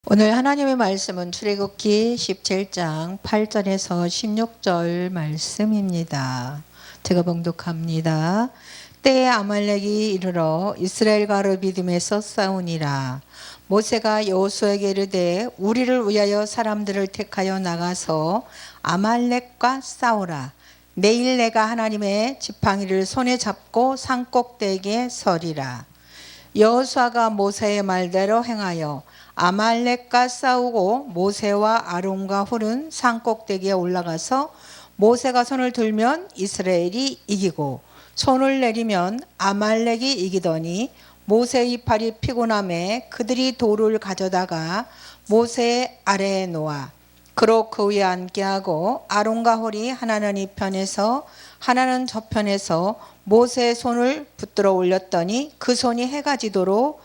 오늘 하나님의 말씀은 출애굽기 17장 8절에서 16절 말씀입니다. 제가 봉독합니다. 때에 아말렉이 이르러 이스라엘과 르비딤에서 싸우니라. 모세가 여호수아에게 이르되 우리를 위하여 사람들을 택하여 나가서 아말렉과 싸우라. 내일 내가 하나님의 지팡이를 손에 잡고 산꼭대기에 서리라. 여호수아가 모세의 말대로 행하여 아말렉과 싸우고 모세와 아론과 훌은 산꼭대기에 올라가서 모세가 손을 들면 이스라엘이 이기고 손을 내리면 아말렉이 이기더니 모세의 팔이 피곤함에 그들이 돌을 가져다가 모세 아래에 놓아 그로 그 위에 앉게 하고 아론과 훌이 하나는 이 편에서 하나는 저 편에서 모세의 손을 붙들어 올렸더니 그 손이 해가 지도록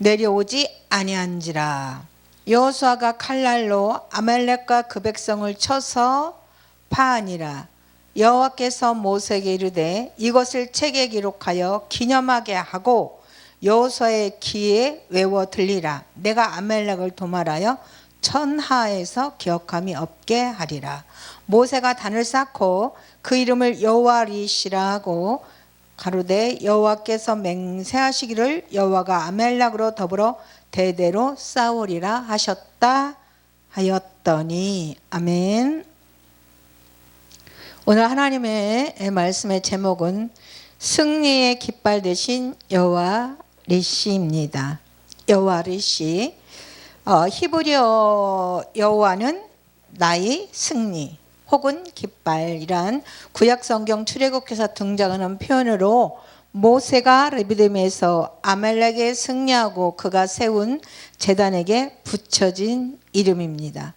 내려오지 아니한지라. 여호수아가 칼날로 아말렉과 그 백성을 쳐서 파하니라. 여호와께서 모세에게 이르되 이것을 책에 기록하여 기념하게 하고 여호수아의 귀에 외워 들리라. 내가 아말렉을 도말하여 천하에서 기억함이 없게 하리라. 모세가 단을 쌓고 그 이름을 여호와리시라 하고 가로되 여호와께서 맹세하시기를 여호와가 아말렉으로 더불어 대대로 싸우리라 하셨다 하였더니. 아멘. 오늘 하나님의 말씀의 제목은 승리의 깃발 되신 여호와리시입니다. 여호와리시. 히브리어 여호와는 나의 승리 혹은 깃발이란 구약성경 출애굽기에서 등장하는 표현으로 모세가 르비딤에서 아말렉에 승리하고 그가 세운 제단에게 붙여진 이름입니다.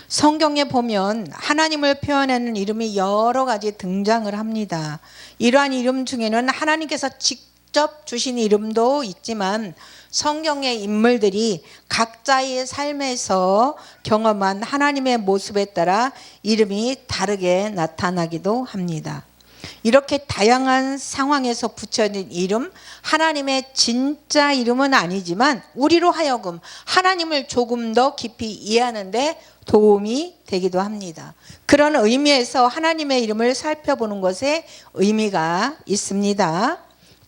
성경에 보면 하나님을 표현하는 이름이 여러 가지 등장을 합니다. 이러한 이름 중에는 하나님께서 직접 주신 이름도 있지만 성경의 인물들이 각자의 삶에서 경험한 하나님의 모습에 따라 이름이 다르게 나타나기도 합니다. 이렇게 다양한 상황에서 붙여진 이름, 하나님의 진짜 이름은 아니지만 우리로 하여금 하나님을 조금 더 깊이 이해하는 데 도움이 되기도 합니다. 그런 의미에서 하나님의 이름을 살펴보는 것에 의미가 있습니다.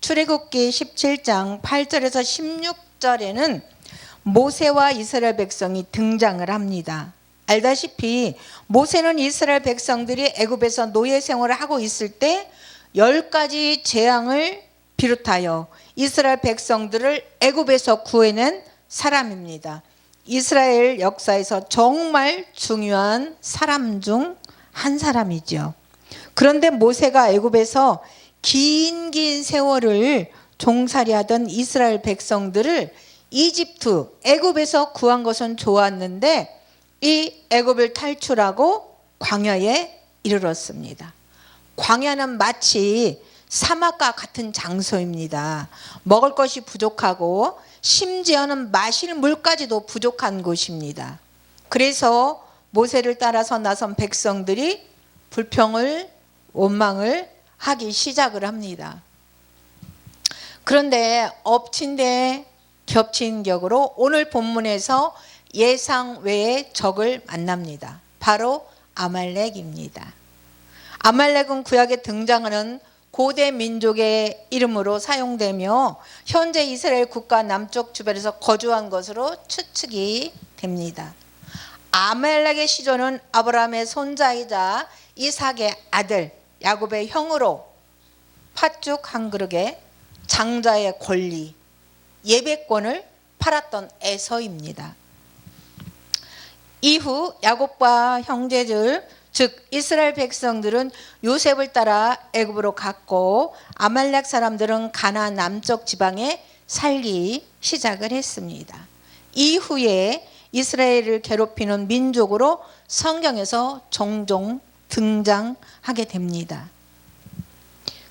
출애굽기 17장 8절에서 16절에는 모세와 이스라엘 백성이 등장을 합니다. 알다시피 모세는 이스라엘 백성들이 애굽에서 노예 생활을 하고 있을 때 10가지 재앙을 비롯하여 이스라엘 백성들을 애굽에서 구해낸 사람입니다. 이스라엘 역사에서 정말 중요한 사람 중 한 사람이죠. 그런데 모세가 애굽에서 긴 세월을 종살이하던 이스라엘 백성들을 이집트, 애굽에서 구한 것은 좋았는데 이 애굽을 탈출하고 광야에 이르렀습니다. 광야는 마치 사막과 같은 장소입니다. 먹을 것이 부족하고 심지어는 마실 물까지도 부족한 곳입니다. 그래서 모세를 따라서 나선 백성들이 불평을, 원망을 하기 시작을 합니다. 그런데 엎친 데 겹친 격으로 오늘 본문에서 예상 외의 적을 만납니다. 바로 아말렉입니다. 아말렉은 구약에 등장하는 고대 민족의 이름으로 사용되며 현재 이스라엘 국가 남쪽 주변에서 거주한 것으로 추측이 됩니다. 아말렉의 시조는 아브라함의 손자이자 이삭의 아들 야곱의 형으로 팥죽 한 그릇에 장자의 권리, 예배권을 팔았던 에서입니다. 이후 야곱과 형제들 즉 이스라엘 백성들은 요셉을 따라 애굽으로 갔고 아말렉 사람들은 가나안 남쪽 지방에 살기 시작을 했습니다. 이후에 이스라엘을 괴롭히는 민족으로 성경에서 종종 등장하게 됩니다.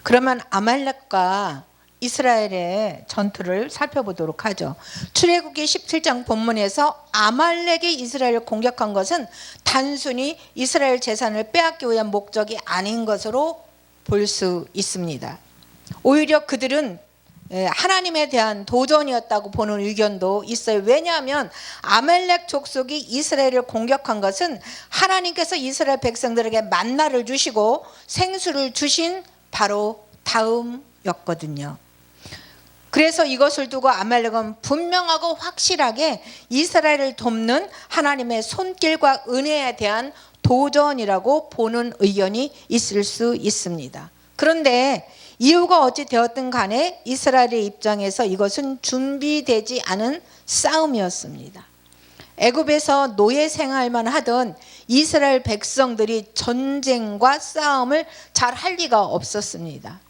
그러면 아말렉과 이스라엘의 전투를 살펴보도록 하죠. 출애굽기 17장 본문에서 아말렉이 이스라엘을 공격한 것은 단순히 이스라엘 재산을 빼앗기 위한 목적이 아닌 것으로 볼 수 있습니다. 오히려 그들은 하나님에 대한 도전이었다고 보는 의견도 있어요. 왜냐하면 아말렉 족속이 이스라엘을 공격한 것은 하나님께서 이스라엘 백성들에게 만나를 주시고 생수를 주신 바로 다음이었거든요. 그래서 이것을 두고 아말렉은 분명하고 확실하게 이스라엘을 돕는 하나님의 손길과 은혜에 대한 도전이라고 보는 의견이 있을 수 있습니다. 그런데 이유가 어찌 되었든 간에 이스라엘의 입장에서 이것은 준비되지 않은 싸움이었습니다. 애굽에서 노예 생활만 하던 이스라엘 백성들이 전쟁과 싸움을 잘 할 리가 없었습니다.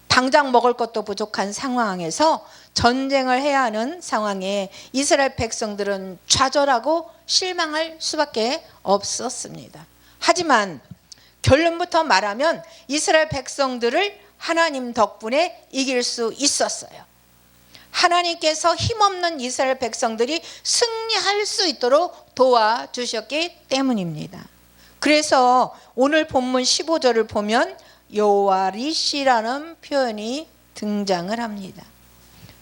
당장 먹을 것도 부족한 상황에서 전쟁을 해야 하는 상황에 이스라엘 백성들은 좌절하고 실망할 수밖에 없었습니다. 하지만 결론부터 말하면 이스라엘 백성들을 하나님 덕분에 이길 수 있었어요. 하나님께서 힘없는 이스라엘 백성들이 승리할 수 있도록 도와주셨기 때문입니다. 그래서 오늘 본문 15절을 보면 여호와 리시라는 표현이 등장을 합니다.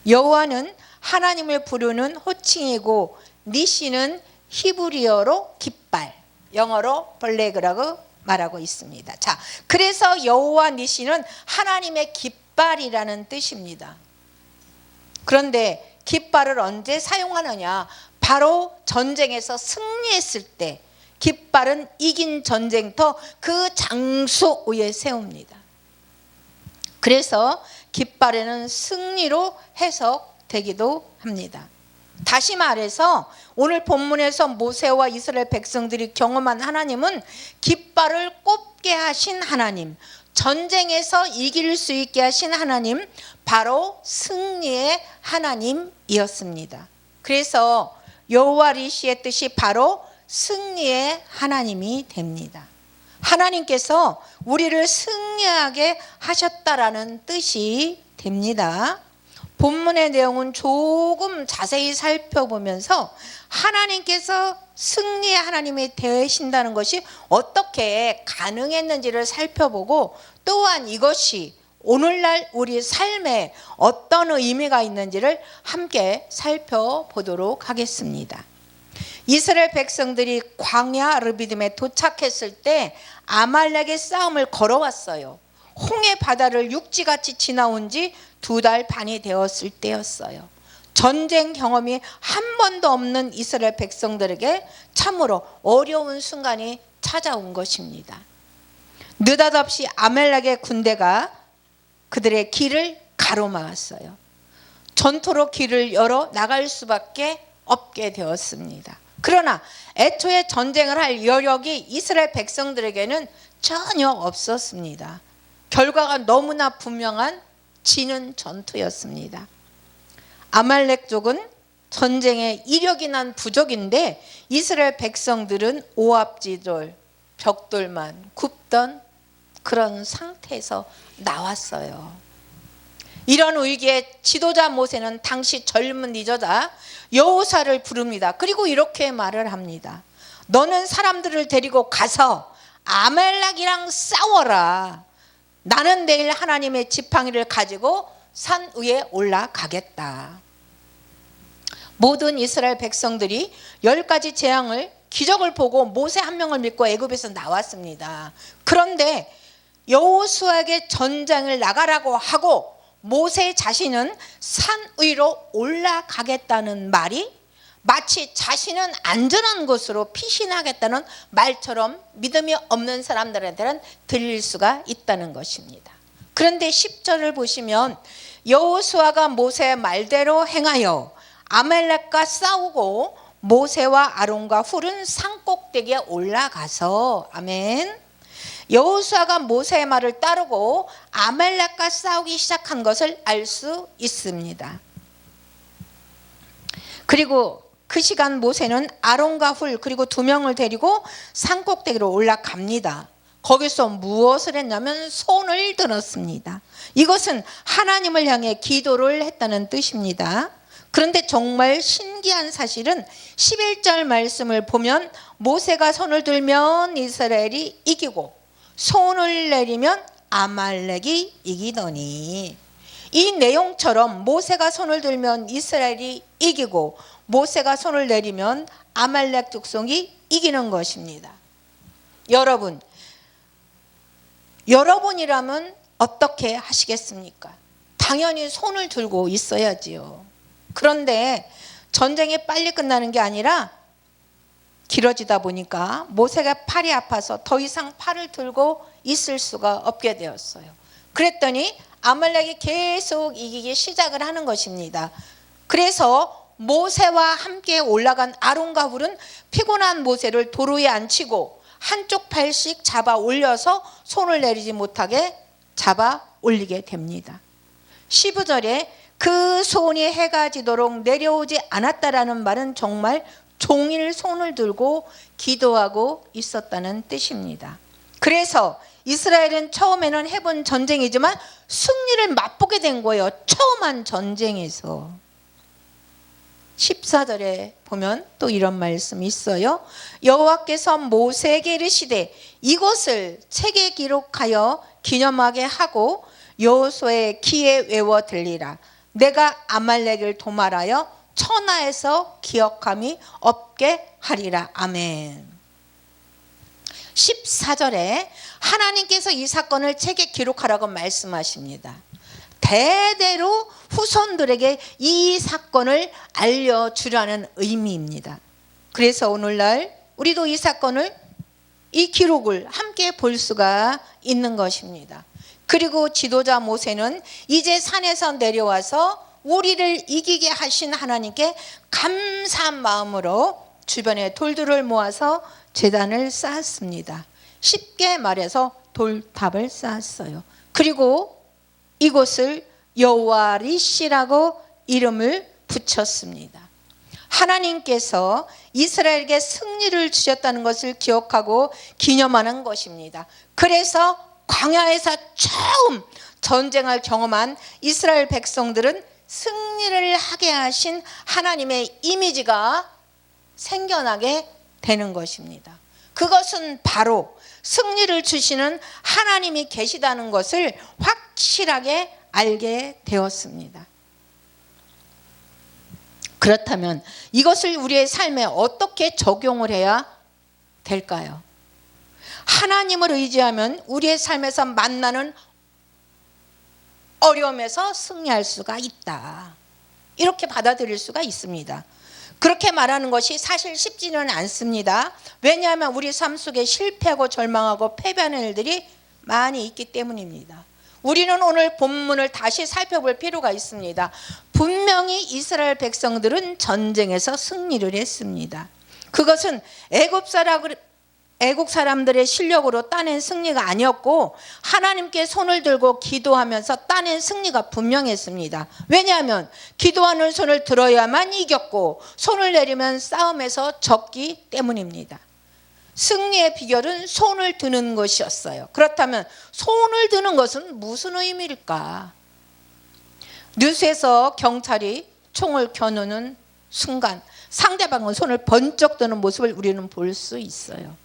여호와는 하나님을 부르는 호칭이고 니시는 히브리어로 깃발, 영어로 블레그라고 말하고 있습니다. 자, 그래서 여호와 니시는 하나님의 깃발이라는 뜻입니다. 그런데 깃발을 언제 사용하느냐? 바로 전쟁에서 승리했을 때 깃발은 이긴 전쟁터 그 장소에 세웁니다. 그래서 깃발에는 승리로 해석되기도 합니다. 다시 말해서 오늘 본문에서 모세와 이스라엘 백성들이 경험한 하나님은 깃발을 꼽게 하신 하나님, 전쟁에서 이길 수 있게 하신 하나님, 바로 승리의 하나님이었습니다. 그래서 여호와 리시의 뜻이 바로 승리의 하나님이 됩니다. 하나님께서 우리를 승리하게 하셨다라는 뜻이 됩니다. 본문의 내용은 조금 자세히 살펴보면서 하나님께서 승리의 하나님이 되신다는 것이 어떻게 가능했는지를 살펴보고, 또한 이것이 오늘날 우리 삶에 어떤 의미가 있는지를 함께 살펴보도록 하겠습니다. 이스라엘 백성들이 광야 르비딤에 도착했을 때 아말렉의 싸움을 걸어왔어요. 홍해 바다를 육지같이 지나온 지 2달 반이 되었을 때였어요. 전쟁 경험이 한 번도 없는 이스라엘 백성들에게 참으로 어려운 순간이 찾아온 것입니다. 느닷없이 아말렉의 군대가 그들의 길을 가로막았어요. 전투로 길을 열어 나갈 수밖에 없게 되었습니다. 그러나 애초에 전쟁을 할 여력이 이스라엘 백성들에게는 전혀 없었습니다. 결과가 너무나 분명한 지는 전투였습니다. 아말렉 쪽은 전쟁에 이력이 난 부족인데 이스라엘 백성들은 오합지졸, 벽돌만 굽던 그런 상태에서 나왔어요. 이런 위기에 지도자 모세는 당시 젊은 리더자 여호사를 부릅니다. 그리고 이렇게 말을 합니다. 너는 사람들을 데리고 가서 아말렉이랑 싸워라. 나는 내일 하나님의 지팡이를 가지고 산 위에 올라가겠다. 모든 이스라엘 백성들이 10가지 재앙을 기적을 보고 모세 한 명을 믿고 애굽에서 나왔습니다. 그런데 여호수아에게 전장을 나가라고 하고 모세 자신은 산 위로 올라가겠다는 말이 마치 자신은 안전한 곳으로 피신하겠다는 말처럼 믿음이 없는 사람들한테는 들릴 수가 있다는 것입니다. 그런데 10절을 보시면 여호수아가 모세의 말대로 행하여 아말렉과 싸우고 모세와 아론과 훌은 산꼭대기에 올라가서, 아멘, 여호수아가 모세의 말을 따르고 아말렉과 싸우기 시작한 것을 알 수 있습니다. 그리고 그 시간 모세는 아론과 훌 그리고 2명을 데리고 산꼭대기로 올라갑니다. 거기서 무엇을 했냐면 손을 들었습니다. 이것은 하나님을 향해 기도를 했다는 뜻입니다. 그런데 정말 신기한 사실은 11절 말씀을 보면 모세가 손을 들면 이스라엘이 이기고 손을 내리면 아말렉이 이기더니, 이 내용처럼 모세가 손을 들면 이스라엘이 이기고 모세가 손을 내리면 아말렉 족속이 이기는 것입니다. 여러분이라면 어떻게 하시겠습니까? 당연히 손을 들고 있어야지요. 그런데 전쟁이 빨리 끝나는 게 아니라 길어지다 보니까 모세가 팔이 아파서 더 이상 팔을 들고 있을 수가 없게 되었어요. 그랬더니 아말렉이 계속 이기기 시작을 하는 것입니다. 그래서 모세와 함께 올라간 아론과 훌은 피곤한 모세를 도로에 앉히고 한쪽 팔씩 잡아 올려서 손을 내리지 못하게 잡아 올리게 됩니다. 15절에 그 손이 해가 지도록 내려오지 않았다라는 말은 정말 종일 손을 들고 기도하고 있었다는 뜻입니다. 그래서 이스라엘은 처음에는 해본 전쟁이지만 승리를 맛보게 된 거예요. 처음 한 전쟁에서. 14절에 보면 또 이런 말씀이 있어요. 여호와께서 모세에게 이르시되 이것을 책에 기록하여 기념하게 하고 여호수아의 귀에 외워 들리라. 내가 아말렉을 도말하여 천하에서 기억함이 없게 하리라. 아멘. 14절에 하나님께서 이 사건을 책에 기록하라고 말씀하십니다. 대대로 후손들에게 이 사건을 알려주라는 의미입니다. 그래서 오늘날 우리도 이 사건을, 이 기록을 함께 볼 수가 있는 것입니다. 그리고 지도자 모세는 이제 산에서 내려와서 우리를 이기게 하신 하나님께 감사한 마음으로 주변에 돌들을 모아서 제단을 쌓았습니다. 쉽게 말해서 돌탑을 쌓았어요. 그리고 이곳을 여호와 리시라고 이름을 붙였습니다. 하나님께서 이스라엘에게 승리를 주셨다는 것을 기억하고 기념하는 것입니다. 그래서 광야에서 처음 전쟁을 경험한 이스라엘 백성들은 승리를 하게 하신 하나님의 이미지가 생겨나게 되는 것입니다. 그것은 바로 승리를 주시는 하나님이 계시다는 것을 확실하게 알게 되었습니다. 그렇다면 이것을 우리의 삶에 어떻게 적용을 해야 될까요? 하나님을 의지하면 우리의 삶에서 만나는 어려움에서 승리할 수가 있다. 이렇게 받아들일 수가 있습니다. 그렇게 말하는 것이 사실 쉽지는 않습니다. 왜냐하면 우리 삶 속에 실패하고 절망하고 패배하는 일들이 많이 있기 때문입니다. 우리는 오늘 본문을 다시 살펴볼 필요가 있습니다. 분명히 이스라엘 백성들은 전쟁에서 승리를 했습니다. 그것은 애국 사람들의 실력으로 따낸 승리가 아니었고 하나님께 손을 들고 기도하면서 따낸 승리가 분명했습니다. 왜냐하면 기도하는 손을 들어야만 이겼고 손을 내리면 싸움에서 졌기 때문입니다. 승리의 비결은 손을 드는 것이었어요. 그렇다면 손을 드는 것은 무슨 의미일까? 뉴스에서 경찰이 총을 겨누는 순간 상대방은 손을 번쩍 드는 모습을 우리는 볼 수 있어요.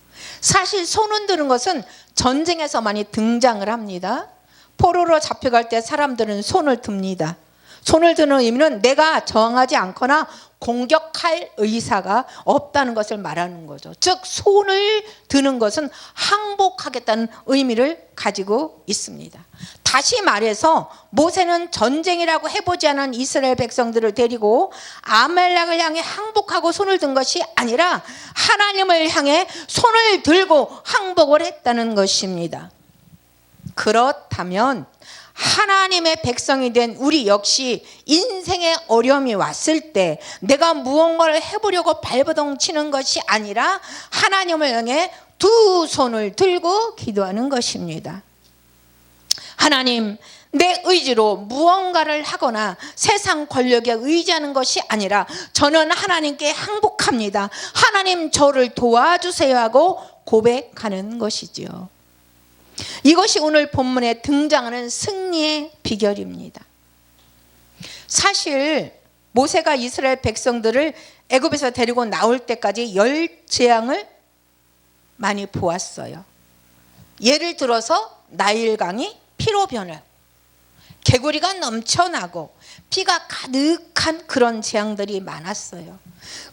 사실 손을 드는 것은 전쟁에서 많이 등장을 합니다. 포로로 잡혀갈 때 사람들은 손을 듭니다. 손을 드는 의미는 내가 저항하지 않거나 공격할 의사가 없다는 것을 말하는 거죠. 즉 손을 드는 것은 항복하겠다는 의미를 가지고 있습니다. 다시 말해서 모세는 전쟁이라고 해보지 않은 이스라엘 백성들을 데리고 아말렉을 향해 항복하고 손을 든 것이 아니라 하나님을 향해 손을 들고 항복을 했다는 것입니다. 그렇다면 하나님의 백성이 된 우리 역시 인생의 어려움이 왔을 때 내가 무언가를 해보려고 발버둥 치는 것이 아니라 하나님을 향해 두 손을 들고 기도하는 것입니다. 하나님, 내 의지로 무언가를 하거나 세상 권력에 의지하는 것이 아니라 저는 하나님께 항복합니다. 하나님 저를 도와주세요 하고 고백하는 것이지요. 이것이 오늘 본문에 등장하는 승리의 비결입니다. 사실 모세가 이스라엘 백성들을 애굽에서 데리고 나올 때까지 10재앙을 많이 보았어요. 예를 들어서 나일강이 피로 변화요. 개구리가 넘쳐나고 피가 가득한 그런 재앙들이 많았어요.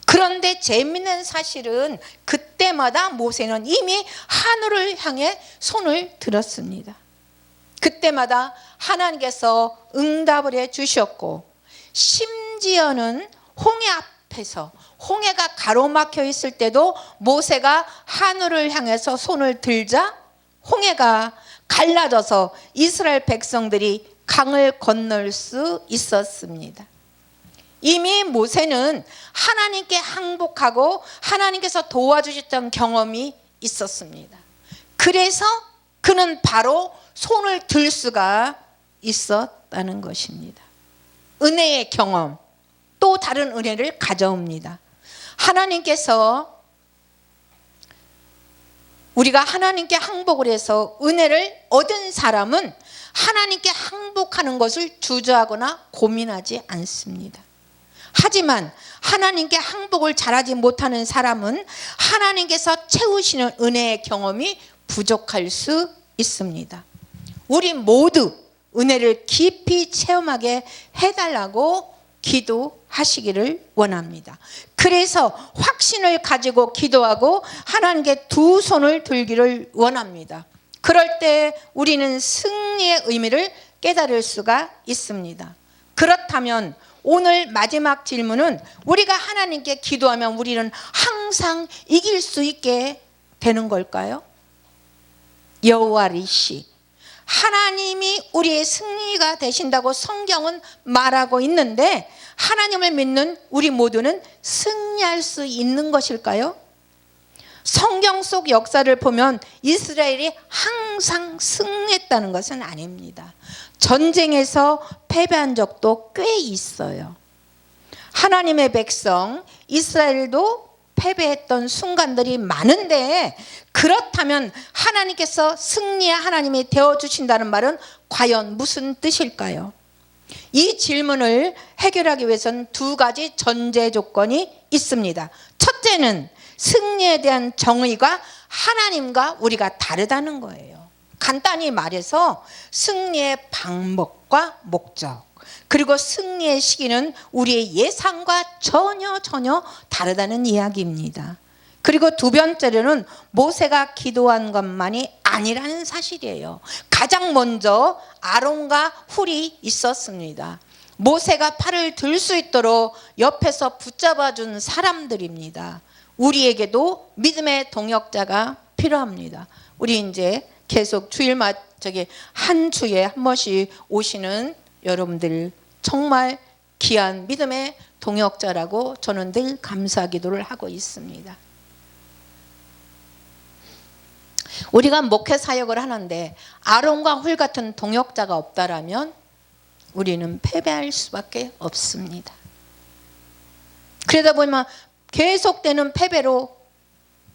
그런데 재미있는 사실은 그때마다 모세는 이미 하늘을 향해 손을 들었습니다. 그때마다 하나님께서 응답을 해 주셨고, 심지어는 홍해 앞에서 홍해가 가로막혀 있을 때도 모세가 하늘을 향해서 손을 들자 홍해가 갈라져서 이스라엘 백성들이 강을 건널 수 있었습니다. 이미 모세는 하나님께 항복하고 하나님께서 도와주셨던 경험이 있었습니다. 그래서 그는 바로 손을 들 수가 있었다는 것입니다. 은혜의 경험, 또 다른 은혜를 가져옵니다. 하나님께서 우리가 하나님께 항복을 해서 은혜를 얻은 사람은 하나님께 항복하는 것을 주저하거나 고민하지 않습니다. 하지만 하나님께 항복을 잘하지 못하는 사람은 하나님께서 채우시는 은혜의 경험이 부족할 수 있습니다. 우리 모두 은혜를 깊이 체험하게 해달라고 기도하시기를 원합니다. 그래서 확신을 가지고 기도하고 하나님께 두 손을 들기를 원합니다. 그럴 때 우리는 승리의 의미를 깨달을 수가 있습니다. 그렇다면 오늘 마지막 질문은, 우리가 하나님께 기도하면 우리는 항상 이길 수 있게 되는 걸까요? 여호와 니시, 하나님이 우리의 승리가 되신다고 성경은 말하고 있는데, 하나님을 믿는 우리 모두는 승리할 수 있는 것일까요? 성경 속 역사를 보면 이스라엘이 항상 승리했다는 것은 아닙니다. 전쟁에서 패배한 적도 꽤 있어요. 하나님의 백성 이스라엘도 패배했던 순간들이 많은데, 그렇다면 하나님께서 승리의 하나님이 되어주신다는 말은 과연 무슨 뜻일까요? 이 질문을 해결하기 위해서는 두 가지 전제 조건이 있습니다. 첫째는 승리에 대한 정의가 하나님과 우리가 다르다는 거예요. 간단히 말해서 승리의 방법과 목적, 그리고 승리의 시기는 우리의 예상과 전혀 다르다는 이야기입니다. 그리고 두 번째로는 모세가 기도한 것만이 아니라는 사실이에요. 가장 먼저 아론과 훌이 있었습니다. 모세가 팔을 들 수 있도록 옆에서 붙잡아 준 사람들입니다. 우리에게도 믿음의 동역자가 필요합니다. 우리 이제 계속 한 주에 한 번씩 오시는 여러분들 정말 귀한 믿음의 동역자라고 저는 늘 감사 기도를 하고 있습니다. 우리가 목회 사역을 하는데 아론과 훌 같은 동역자가 없다라면 우리는 패배할 수밖에 없습니다. 그러다 보면 계속되는 패배로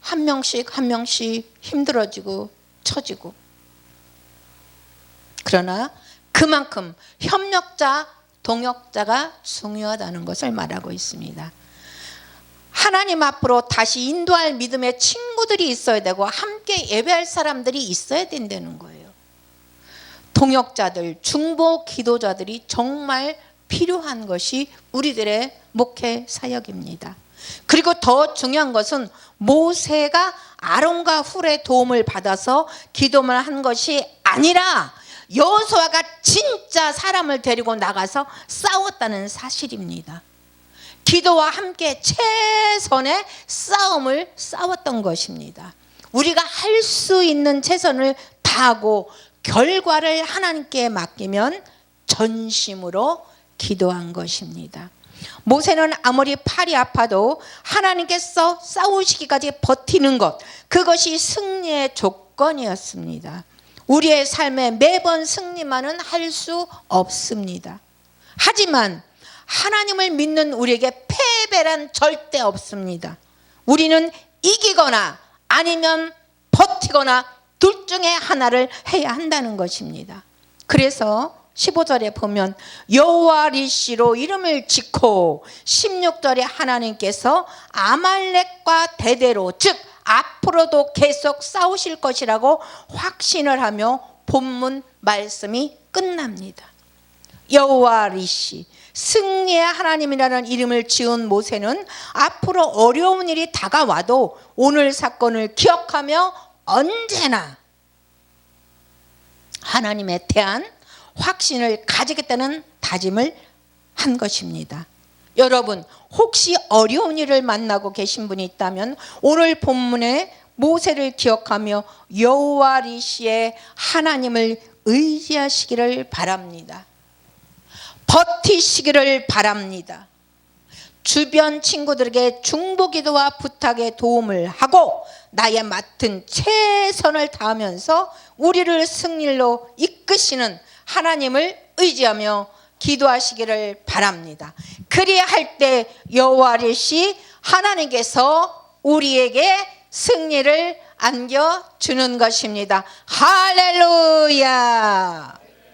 한 명씩 힘들어지고 처지고, 그러나 그만큼 협력자, 동역자가 중요하다는 것을 말하고 있습니다. 하나님 앞으로 다시 인도할 믿음의 친구들이 있어야 되고 함께 예배할 사람들이 있어야 된다는 거예요. 동역자들, 중보 기도자들이 정말 필요한 것이 우리들의 목회 사역입니다. 그리고 더 중요한 것은 모세가 아론과 훌의 도움을 받아서 기도만 한 것이 아니라 여호수아가 진짜 사람을 데리고 나가서 싸웠다는 사실입니다. 기도와 함께 최선의 싸움을 싸웠던 것입니다. 우리가 할 수 있는 최선을 다하고 결과를 하나님께 맡기면 전심으로 기도한 것입니다. 모세는 아무리 팔이 아파도 하나님께서 싸우시기까지 버티는 것, 그것이 승리의 조건이었습니다. 우리의 삶에 매번 승리만은 할 수 없습니다. 하지만 하나님을 믿는 우리에게 패배란 절대 없습니다. 우리는 이기거나 아니면 버티거나 둘 중에 하나를 해야 한다는 것입니다. 그래서 15절에 보면 여호와 니시로 이름을 짓고 16절에 하나님께서 아말렉과 대대로, 즉 앞으로도 계속 싸우실 것이라고 확신을 하며 본문 말씀이 끝납니다. 여호와 니시, 승리의 하나님이라는 이름을 지은 모세는 앞으로 어려운 일이 다가와도 오늘 사건을 기억하며 언제나 하나님에 대한 확신을 가지겠다는 다짐을 한 것입니다. 여러분, 혹시 어려운 일을 만나고 계신 분이 있다면 오늘 본문의 모세를 기억하며 여호와 니시의 하나님을 의지하시기를 바랍니다. 버티시기를 바랍니다. 주변 친구들에게 중보기도와 부탁에 도움을 하고 나의 맡은 최선을 다하면서 우리를 승리로 이끄시는 하나님을 의지하며 기도하시기를 바랍니다. 그리할 때 여호와 니시 하나님께서 우리에게 승리를 안겨주는 것입니다. 할렐루야.